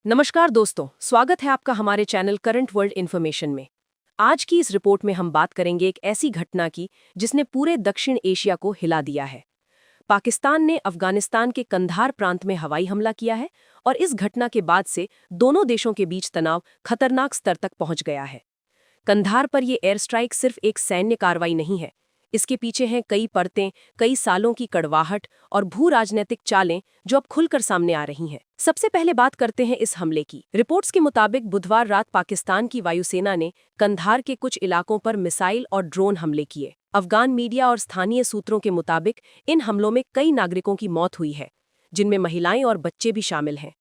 नमस्कार दोस्तों, स्वागत है आपका हमारे चैनल करंट वर्ल्ड इन्फॉर्मेशन में। आज की इस रिपोर्ट में हम बात करेंगे एक ऐसी घटना की जिसने पूरे दक्षिण एशिया को हिला दिया है। पाकिस्तान ने अफगानिस्तान के कंधार प्रांत में हवाई हमला किया है और इस घटना के बाद से दोनों देशों के बीच तनाव खतरनाक स्तर तक पहुंच गया है। कंधार पर यह एयर स्ट्राइक सिर्फ एक सैन्य कार्रवाई नहीं है, इसके पीछे हैं कई परतें, कई सालों की कड़वाहट और भू राजनीतिक चालें जो अब खुलकर सामने आ रही हैं। सबसे पहले बात करते हैं इस हमले की। रिपोर्ट्स के मुताबिक बुधवार रात पाकिस्तान की वायुसेना ने कंधार के कुछ इलाकों पर मिसाइल और ड्रोन हमले किए। अफगान मीडिया और स्थानीय सूत्रों के मुताबिक इन हमलों में कई नागरिकों की मौत हुई है, जिनमें महिलाएं और बच्चे भी शामिल हैं।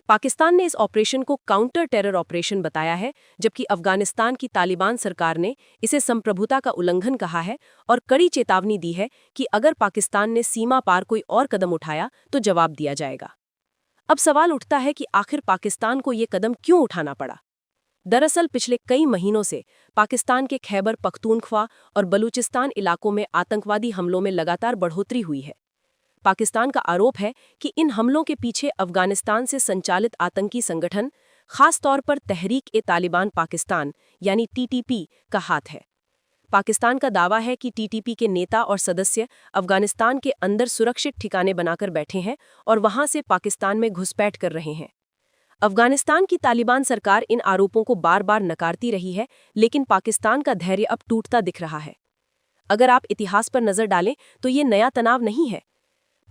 पाकिस्तान ने इस ऑपरेशन को काउंटर टेरर ऑपरेशन बताया है, जबकि अफगानिस्तान की तालिबान सरकार ने इसे संप्रभुता का उल्लंघन कहा है और कड़ी चेतावनी दी है कि अगर पाकिस्तान ने सीमा पार कोई और कदम उठाया तो जवाब दिया जाएगा। अब सवाल उठता है कि आखिर पाकिस्तान को ये कदम क्यों उठाना पड़ा। दरअसल पिछले कई महीनों से पाकिस्तान के खैबर पख्तूनख्वा और बलूचिस्तान इलाकों में आतंकवादी हमलों में लगातार बढ़ोतरी हुई है। पाकिस्तान का आरोप है कि इन हमलों के पीछे अफगानिस्तान से संचालित आतंकी संगठन, खास तौर पर तहरीक-ए-तालिबान पाकिस्तान यानी टीटीपी का हाथ है। पाकिस्तान का दावा है कि टीटीपी के नेता और सदस्य अफगानिस्तान के अंदर सुरक्षित ठिकाने बनाकर बैठे हैं और वहां से पाकिस्तान में घुसपैठ कर रहे हैं। अफगानिस्तान की तालिबान सरकार इन आरोपों को बार बार नकारती रही है, लेकिन पाकिस्तान का धैर्य अब टूटता दिख रहा है। अगर आप इतिहास पर नजर डालें तो ये नया तनाव नहीं है।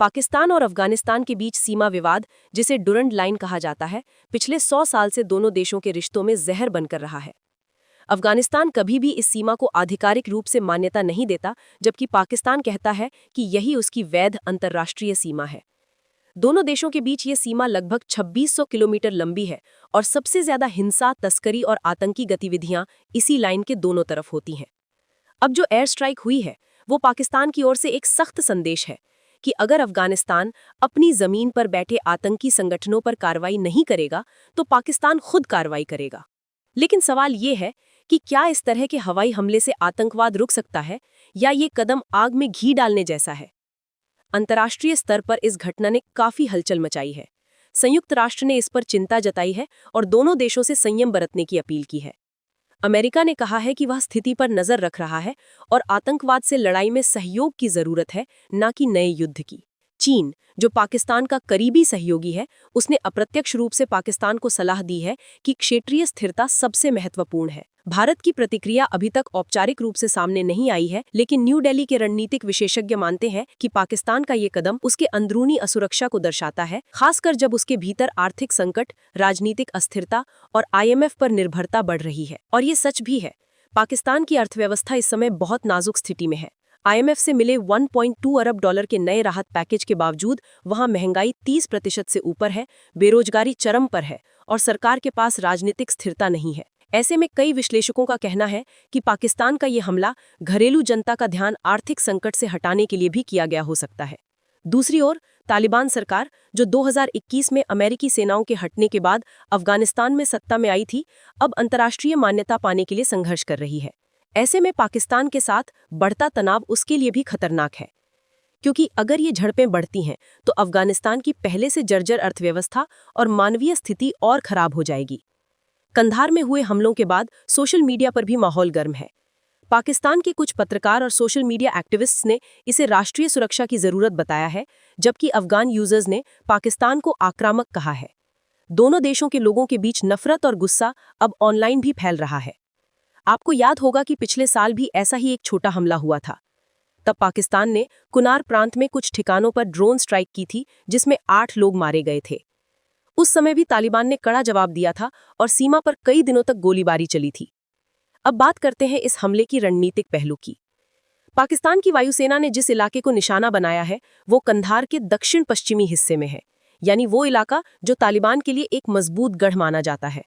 पाकिस्तान और अफगानिस्तान के बीच सीमा विवाद, जिसे डुरंड लाइन कहा जाता है, पिछले 100 साल से दोनों देशों के रिश्तों में जहर बनकर रहा है। अफगानिस्तान कभी भी इस सीमा को आधिकारिक रूप से मान्यता नहीं देता, जबकि पाकिस्तान कहता है कि यही उसकी वैध अंतर्राष्ट्रीय सीमा है। दोनों देशों के बीच ये सीमा लगभग 2600 किलोमीटर लंबी है और सबसे ज्यादा हिंसा, तस्करी और आतंकी गतिविधियां इसी लाइन के दोनों तरफ होती हैं। अब जो एयर स्ट्राइक हुई है, वो पाकिस्तान की ओर से एक सख्त संदेश है कि अगर अफगानिस्तान अपनी जमीन पर बैठे आतंकी संगठनों पर कार्रवाई नहीं करेगा तो पाकिस्तान खुद कार्रवाई करेगा। लेकिन सवाल ये है कि क्या इस तरह के हवाई हमले से आतंकवाद रुक सकता है या ये कदम आग में घी डालने जैसा है। अंतर्राष्ट्रीय स्तर पर इस घटना ने काफी हलचल मचाई है। संयुक्त राष्ट्र ने इस पर चिंता जताई है और दोनों देशों से संयम बरतने की अपील की है। अमेरिका ने कहा है कि वह स्थिति पर नजर रख रहा है और आतंकवाद से लड़ाई में सहयोग की जरूरत है, न कि नए युद्ध की। चीन, जो पाकिस्तान का करीबी सहयोगी है, उसने अप्रत्यक्ष रूप से पाकिस्तान को सलाह दी है कि क्षेत्रीय स्थिरता सबसे महत्वपूर्ण है। भारत की प्रतिक्रिया अभी तक औपचारिक रूप से सामने नहीं आई है, लेकिन न्यू दिल्ली के रणनीतिक विशेषज्ञ मानते हैं कि पाकिस्तान का ये कदम उसके अंदरूनी असुरक्षा को दर्शाता है, खासकर जब उसके भीतर आर्थिक संकट, राजनीतिक अस्थिरता और IMF पर निर्भरता बढ़ रही है। और ये सच भी है। पाकिस्तान की अर्थव्यवस्था इस समय बहुत नाजुक स्थिति में है। IMF से मिले 1.2 अरब डॉलर के नए राहत पैकेज के बावजूद वहां महंगाई 30% से ऊपर है, बेरोजगारी चरम पर है और सरकार के पास राजनीतिक स्थिरता नहीं है। ऐसे में कई विश्लेषकों का कहना है कि पाकिस्तान का ये हमला घरेलू जनता का ध्यान आर्थिक संकट से हटाने के लिए भी किया गया हो सकता है। दूसरी ओर तालिबान सरकार, जो 2021 में अमेरिकी सेनाओं के हटने के बाद अफगानिस्तान में सत्ता में आई थी, अब अंतर्राष्ट्रीय मान्यता पाने के लिए संघर्ष कर रही है। ऐसे में पाकिस्तान के साथ बढ़ता तनाव उसके लिए भी खतरनाक है, क्योंकि अगर ये झड़पें बढ़ती हैं तो अफगानिस्तान की पहले से जर्जर अर्थव्यवस्था और मानवीय स्थिति और खराब हो जाएगी। कंधार में हुए हमलों के बाद सोशल मीडिया पर भी माहौल गर्म है। पाकिस्तान के कुछ पत्रकार और सोशल मीडिया एक्टिविस्ट्स ने इसे राष्ट्रीय सुरक्षा की जरूरत बताया है, जबकि अफगान यूजर्स ने पाकिस्तान को आक्रामक कहा है। दोनों देशों के लोगों के बीच नफरत और गुस्सा अब ऑनलाइन भी फैल रहा है। आपको याद होगा कि पिछले साल भी ऐसा ही एक छोटा हमला हुआ था। तब पाकिस्तान ने कुनार प्रांत में कुछ ठिकानों पर ड्रोन स्ट्राइक की थी, जिसमें 8 लोग मारे गए थे। उस समय भी तालिबान ने कड़ा जवाब दिया था और सीमा पर कई दिनों तक गोलीबारी चली थी। अब बात करते हैं इस हमले की रणनीतिक पहलू की। पाकिस्तान की वायुसेना ने जिस इलाके को निशाना बनाया है, वो कंधार के दक्षिण पश्चिमी हिस्से में है, यानी वो इलाका जो तालिबान के लिए एक मजबूत गढ़ माना जाता है।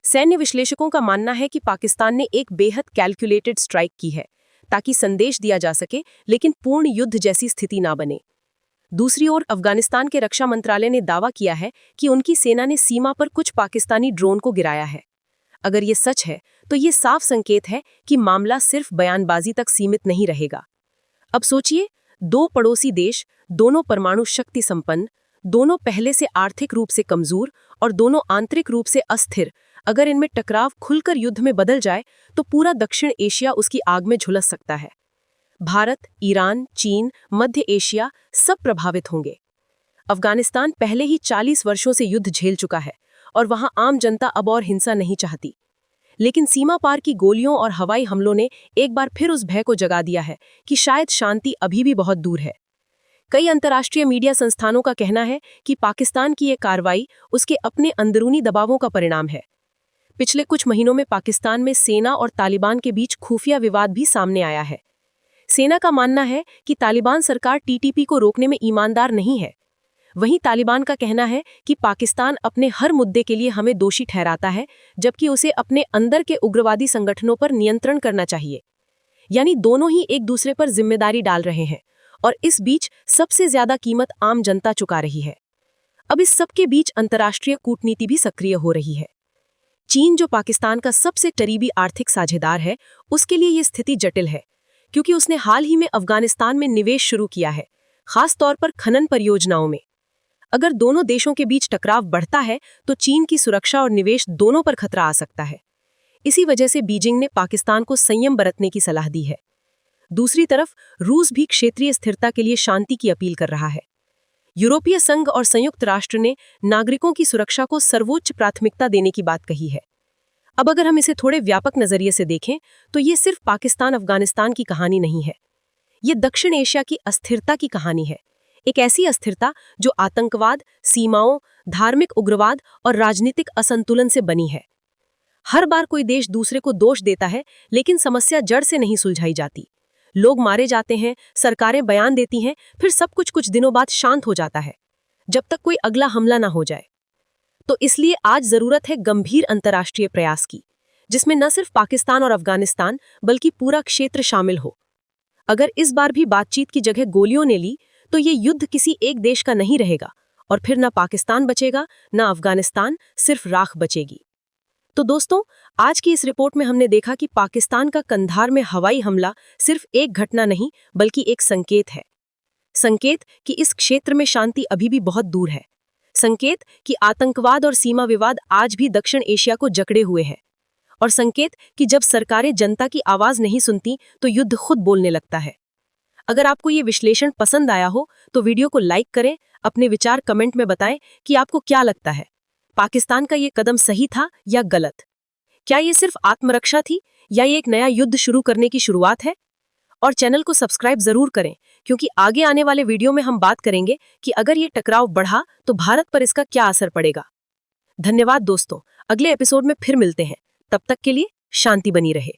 सैन्य विश्लेषकों का मानना है कि पाकिस्तान ने एक बेहद कैलकुलेटेड स्ट्राइक की है, ताकि संदेश दिया जा सके, लेकिन पूर्ण युद्ध जैसी स्थिति ना बने। दूसरी ओर अफगानिस्तान के रक्षा मंत्रालय ने दावा किया है कि उनकी सेना ने सीमा पर कुछ पाकिस्तानी ड्रोन को गिराया है। अगर ये सच है तो ये साफ संकेत है कि मामला सिर्फ बयानबाजी तक सीमित नहीं रहेगा। अब सोचिए, 2 पड़ोसी देश, दोनों परमाणु शक्ति संपन्न, दोनों पहले से आर्थिक रूप से कमजोर और दोनों आंतरिक रूप से अस्थिर। अगर इनमें टकराव खुलकर युद्ध में बदल जाए तो पूरा दक्षिण एशिया उसकी आग में झुलस सकता है। भारत, ईरान, चीन, मध्य एशिया सब प्रभावित होंगे। अफगानिस्तान पहले ही 40 वर्षों से युद्ध झेल चुका है और वहां आम जनता अब और हिंसा नहीं चाहती। लेकिन सीमा पार की गोलियों और हवाई हमलों ने एक बार फिर उस भय को जगा दिया है कि शायद शांति अभी भी बहुत दूर है। कई अंतर्राष्ट्रीय मीडिया संस्थानों का कहना है कि पाकिस्तान की ये कार्रवाई उसके अपने अंदरूनी दबावों का परिणाम है। पिछले कुछ महीनों में पाकिस्तान में सेना और तालिबान के बीच खुफिया विवाद भी सामने आया है। सेना का मानना है कि तालिबान सरकार टीटीपी को रोकने में ईमानदार नहीं है। वहीं तालिबान का कहना है कि पाकिस्तान अपने हर मुद्दे के लिए हमें दोषी ठहराता है, जबकि उसे अपने अंदर के उग्रवादी संगठनों पर नियंत्रण करना चाहिए। यानी दोनों ही एक दूसरे पर जिम्मेदारी डाल रहे हैं और इस बीच सबसे ज्यादा कीमत आम जनता चुका रही है। अब इस सबके बीच अंतर्राष्ट्रीय कूटनीति भी सक्रिय हो रही है। चीन, जो पाकिस्तान का सबसे करीबी आर्थिक साझेदार है, उसके लिए ये स्थिति जटिल है, क्योंकि उसने हाल ही में अफगानिस्तान में निवेश शुरू किया है, खास तौर पर खनन परियोजनाओं में। अगर दोनों देशों के बीच टकराव बढ़ता है तो चीन की सुरक्षा और निवेश दोनों पर खतरा आ सकता है। इसी वजह से बीजिंग ने पाकिस्तान को संयम बरतने की सलाह दी है। दूसरी तरफ रूस भी क्षेत्रीय स्थिरता के लिए शांति की अपील कर रहा है। यूरोपीय संघ और संयुक्त राष्ट्र ने नागरिकों की सुरक्षा को सर्वोच्च प्राथमिकता देने की बात कही है। अब अगर हम इसे थोड़े व्यापक नजरिए से देखें तो ये सिर्फ पाकिस्तान अफगानिस्तान की कहानी नहीं है। ये दक्षिण एशिया की अस्थिरता की कहानी है। एक ऐसी अस्थिरता जो आतंकवाद, सीमाओं, धार्मिक उग्रवाद और राजनीतिक असंतुलन से बनी है। हर बार कोई देश दूसरे को दोष देता है, लेकिन समस्या जड़ से नहीं सुलझाई जाती। लोग मारे जाते हैं, सरकारें बयान देती हैं, फिर सब कुछ दिनों बाद शांत हो जाता है, जब तक कोई अगला हमला ना हो जाए। तो इसलिए आज जरूरत है गंभीर अंतर्राष्ट्रीय प्रयास की, जिसमें न सिर्फ पाकिस्तान और अफगानिस्तान बल्कि पूरा क्षेत्र शामिल हो। अगर इस बार भी बातचीत की जगह गोलियों ने ली तो ये युद्ध किसी एक देश का नहीं रहेगा और फिर ना पाकिस्तान बचेगा, ना अफगानिस्तान, सिर्फ राख बचेगी। तो दोस्तों, आज की इस रिपोर्ट में हमने देखा कि पाकिस्तान का कंधार में हवाई हमला सिर्फ एक घटना नहीं बल्कि एक संकेत है। संकेत कि इस क्षेत्र में शांति अभी भी बहुत दूर है। संकेत कि आतंकवाद और सीमा विवाद आज भी दक्षिण एशिया को जकड़े हुए हैं। और संकेत कि जब सरकारें जनता की आवाज नहीं सुनती तो युद्ध खुद बोलने लगता है। अगर आपको ये विश्लेषण पसंद आया हो तो वीडियो को लाइक करें, अपने विचार कमेंट में बताएं कि आपको क्या लगता है, पाकिस्तान का ये कदम सही था या गलत? क्या ये सिर्फ आत्मरक्षा थी या ये एक नया युद्ध शुरू करने की शुरुआत है? और चैनल को सब्सक्राइब जरूर करें, क्योंकि आगे आने वाले वीडियो में हम बात करेंगे कि अगर ये टकराव बढ़ा तो भारत पर इसका क्या असर पड़ेगा। धन्यवाद दोस्तों, अगले एपिसोड में फिर मिलते हैं। तब तक के लिए शांति बनी रहे।